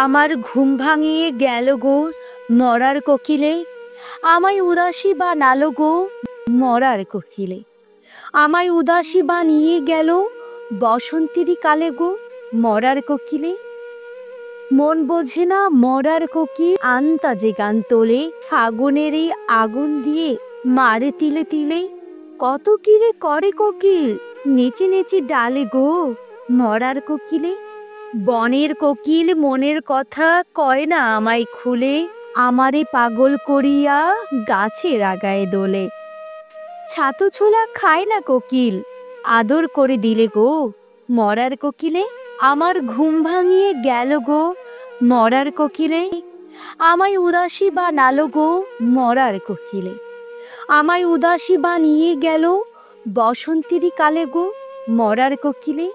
আমার ঘুম ভাঙিয়ে গেল গো মরার কোকিলে, আমায় উদাসী বানালো গো মরার কোকিলে। আমায় উদাসী বানিয়ে গেল বসন্তেরই কালে গো মরার কোকিলে। মন বোঝে না মরার কোকিল আন্তাজে গান তোলে, ফাগুনের এই আগুন দিয়ে মারে তিলে তিলে। কত কিরে করে কোকিল নেচে নেচে ডালে গো মরার কোকিলে। বনের কোকিল মনের কথা কয় না আমায় খুলে, আমারে পাগল করিয়া গাছের আগায় দোলে। ছাতু ছোলা খায় না কোকিল আদর করে দিলে গো মরার কোকিলে। আমার ঘুম ভাঙিয়ে গেল গো মরার কোকিলে, আমায় উদাসী বানালো গো মরার কোকিলে। আমায় উদাসী বানিয়ে গেল বসন্তেরই কালে গো মরার কোকিলে।